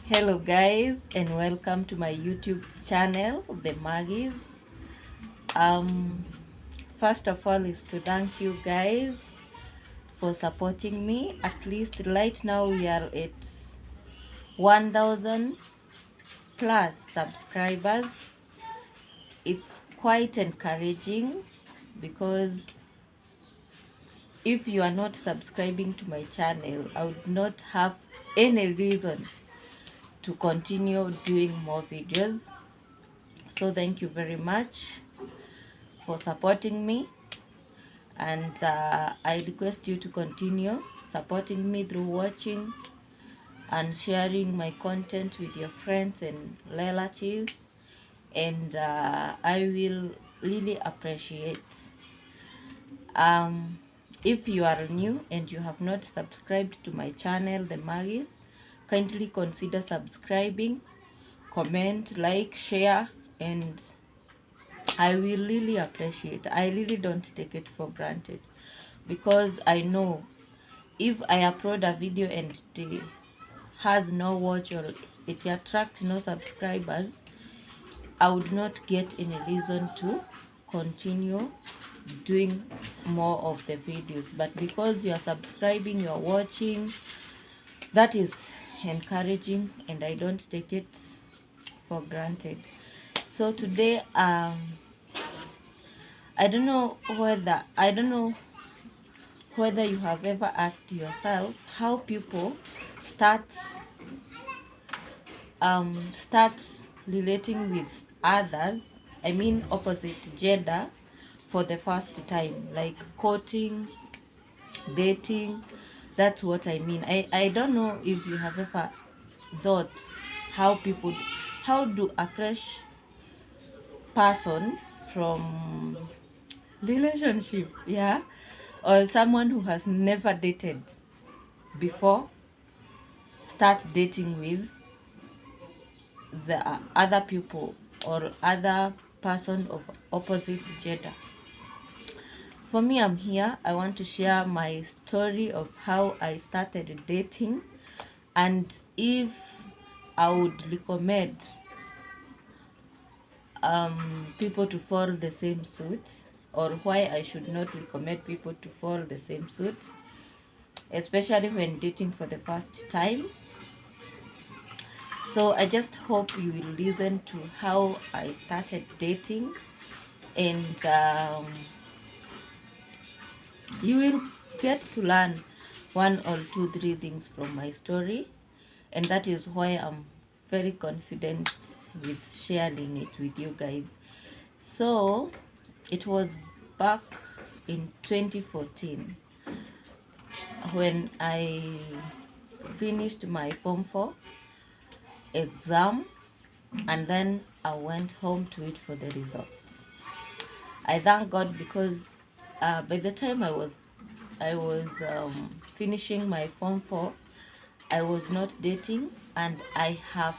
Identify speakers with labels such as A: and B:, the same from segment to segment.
A: Hello guys, and welcome to my YouTube channel, The Maggies. um First of all is to thank you guys for supporting me. At least right now we are at 1000 plus subscribers. It's quite encouraging because if you are not subscribing to my channel, I would not have any reason to continue doing more videos. So thank you very much for supporting me, and I request you to continue supporting me through watching and sharing my content with your friends and relatives, and I will really appreciate. If you are new and you have not subscribed to my channel, The Maggies, kindly consider subscribing, comment, like, share, and I will really appreciate. I really don't take it for granted because I know if I upload a video and it has no watch or it attracts no subscribers, I would not get any reason to continue doing more of the videos. But because you are subscribing, you are watching, that is encouraging, and I don't take it for granted. So today I don't know whether you have ever asked yourself how people starts starts relating with others, I mean opposite gender, for the first time, like courting, dating. That's what I mean. I don't know if you have ever thought how people, how do a fresh person from relationship, yeah, or someone who has never dated before, start dating with the other people or other person of opposite gender. For me, I'm here. I want to share my story of how I started dating, and if I would recommend people to follow the same suit, or why I should not recommend people to follow the same suit, especially when dating for the first time. So I just hope you will listen to how I started dating, and you will get to learn one or two, three things from my story, and that is why I'm very confident with sharing it with you guys. So it was back in 2014 when I finished my Form 4 exam, and then I went home to wait for the results. I thank God because by the time I was finishing my Form 4, I was not dating, and I have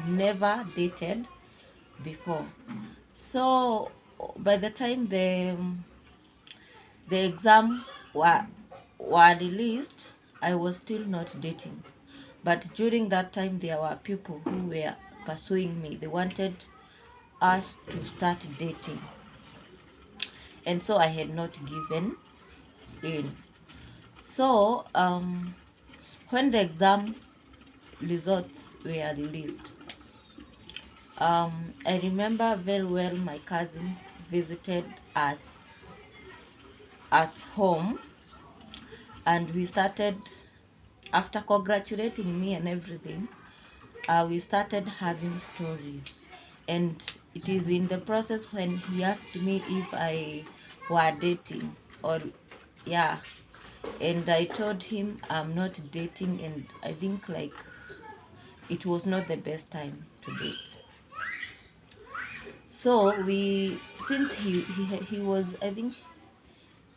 A: never dated before. So by the time the exam were released, I was still not dating. But during that time, there were people who were pursuing me. They wanted us to start dating, and so I had not given in. So when the exam results were released, I remember very well my cousin visited us at home, and we started, after congratulating me and everything, we started having stories. And it is in the process when he asked me if I were dating, or yeah, and I told him I'm not dating, and I think like it was not the best time to date. So we, since he was, I think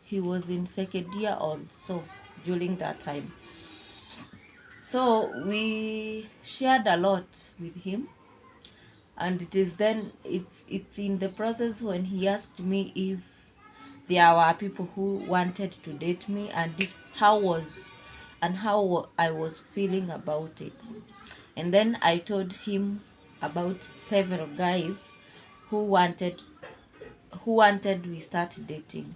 A: he was in second year also during that time. So we shared a lot with him, and it is then it's in the process when he asked me if there were people who wanted to date me, and how I was feeling about it. And then I told him about several guys who wanted we start dating.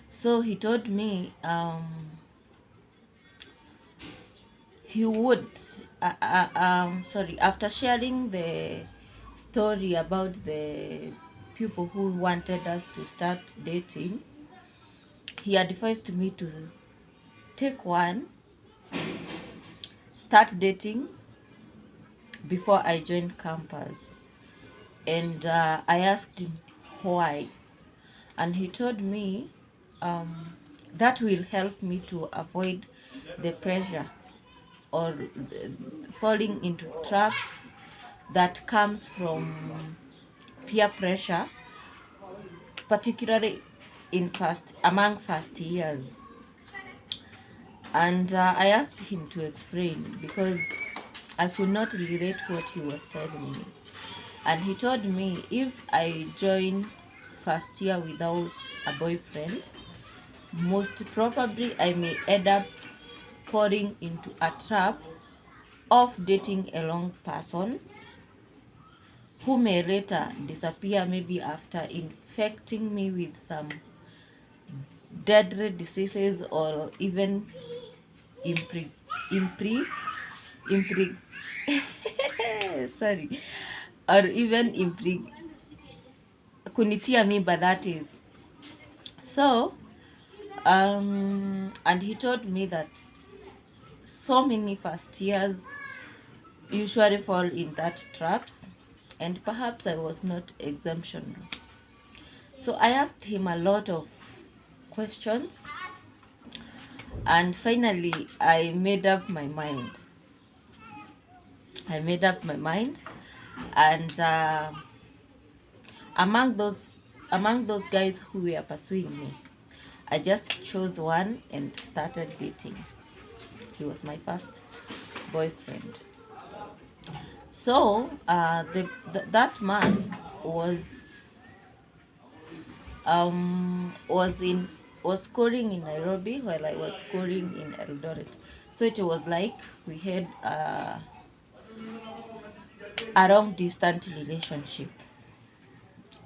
A: So he told me he would sorry, after sharing the story about the people who wanted us to start dating, he advised me to take one, start dating before I joined campus. And I asked him why, and he told me that will help me to avoid the pressure or falling into traps that comes from peer pressure, particularly among first years. And I asked him to explain because I could not relate what he was telling me. And he told me if I join first year without a boyfriend, most probably I may end up falling into a trap of dating a wrong person who may later disappear, maybe after infecting me with some deadly diseases, or even impre impre impre sorry, or even kunitia mimba, that is. So and he told me that so many first years usually fall in that traps, and perhaps I was not exemption. So I asked him a lot of questions, and finally I made up my mind. And among those guys who were pursuing me, I just chose one and started dating. He was my first boyfriend. So that man was schooling in Nairobi while I was schooling in Eldoret. So it was like we had a long distance relationship.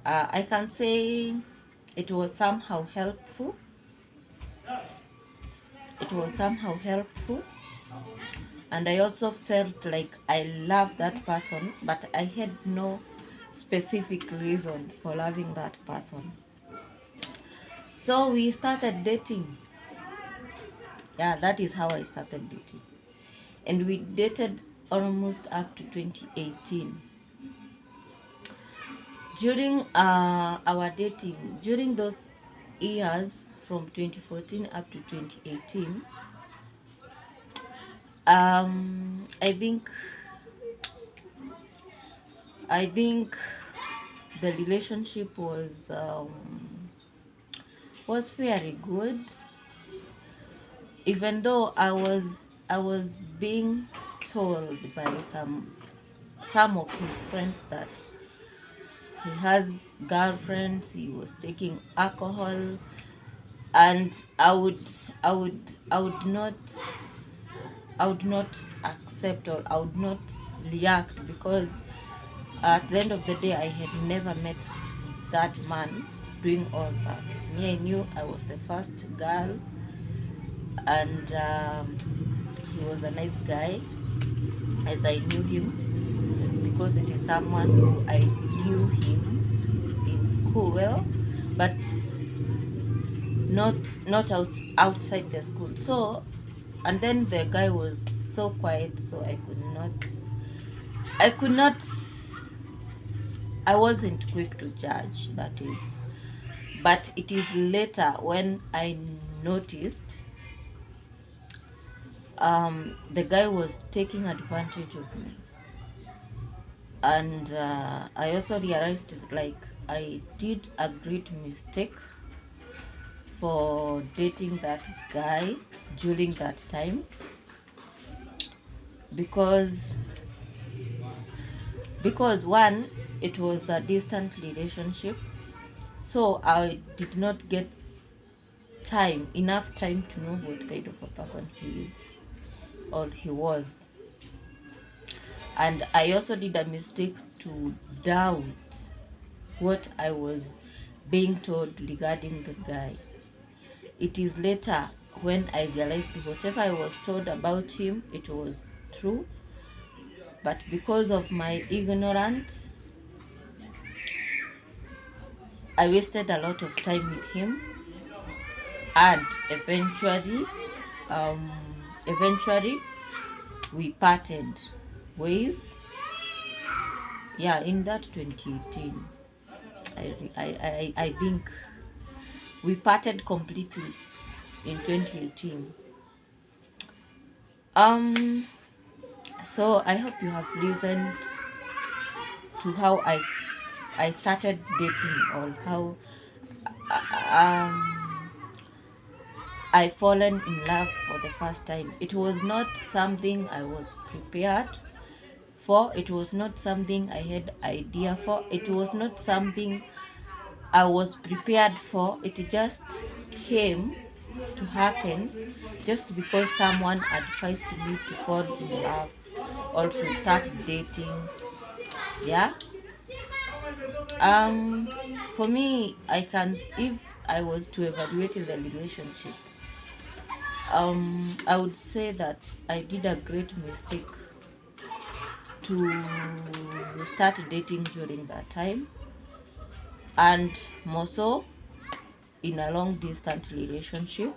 A: I can say it was somehow helpful. And I also felt like I loved that person, but I had no specific reason for loving that person. So we started dating. Yeah, that is how I started dating. And we dated almost up to 2018. During our dating, during those years from 2014 up to 2018, I think the relationship was very good, even though I was being told by some of his friends that he has girlfriends, he was taking alcohol, and I would not accept, or I would not react, because at the end of the day I had never met that man doing all that. Me, I knew I was the first girl, and he was a nice guy, as I knew him, because it is someone who I knew him in school, but not outside the school. So, and then the guy was so quiet, so I wasn't quick to judge, that is. But it is later when I noticed the guy was taking advantage of me. And I also realized, like, I did a great mistake for dating that guy during that time, because one, it was a distant relationship, so I did not get enough time to know what kind of a person he is, or he was. And I also did a mistake to doubt what I was being told regarding the guy. It is later when I realized whatever I was told about him, it was true. But because of my ignorance, I wasted a lot of time with him, and um, eventually we parted ways. Yeah, in that 2018, I think we parted completely in 2018. So I hope you have listened to how I started dating, or how I fallen in love for the first time. It was not something I was prepared for. It was not something I had idea for. It was not something I was prepared for. It just came to happen just because someone advised me to fall in love or to start dating. Yeah. For me, if I was to evaluate the relationship, I would say that I did a great mistake to start dating during that time, and more so in a long distance relationship,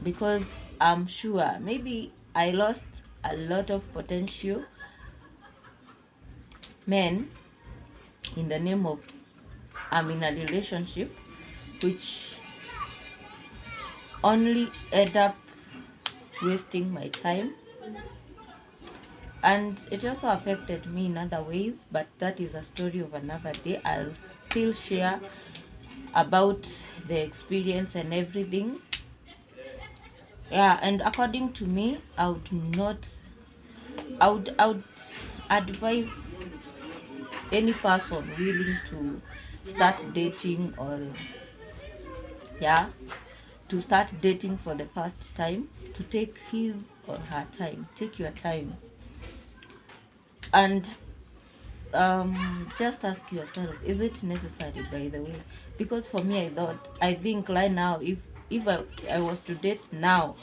A: because I'm sure maybe I lost a lot of potential men in the name of I'm in a relationship, which only end up wasting my time, and it also affected me in other ways, but that is a story of another day. I'll still share about the experience and everything. Yeah, and according to me, I would advise any person willing to start dating, or yeah, to start dating for the first time, to take his or her time. Take your time, and just ask yourself, is it necessary, by the way? Because for me, I think right now, if I was to date now,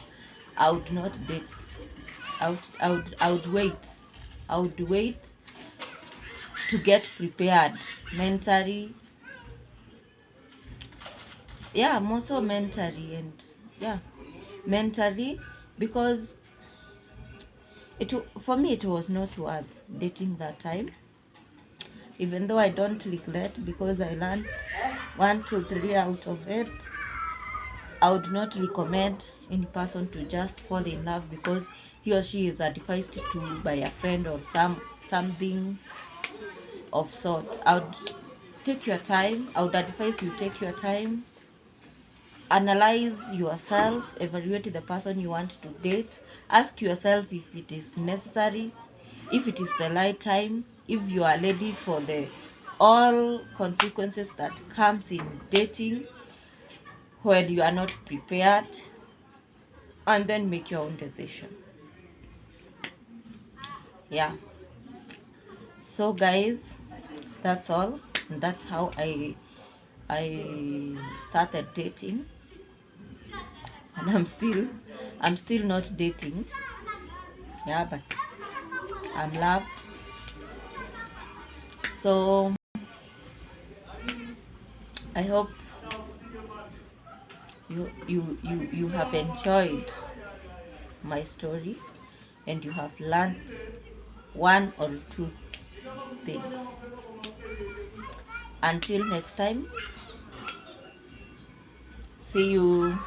A: I would not date. I would wait. I would wait to get prepared mentally. Yeah, more so mentally, and yeah, mentally, because for me it was not worth dating that time. Even though I don't regret, because I learned 1, 2, 3 out of it. I would not recommend any person to just fall in love because he or she is advised to by a friend or something of sort. I would take your time. I would advise you take your time, analyze yourself, evaluate the person you want to date, ask yourself if it is necessary, if it is the right time, if you are ready for the all consequences that comes in dating when you are not prepared, and then make your own decision. Yeah, so guys, that's all. That's how I started dating, and I'm still not dating. Yeah, but I'm loved. So I hope you have enjoyed my story, and you have learned one or two things. Until next time, see you.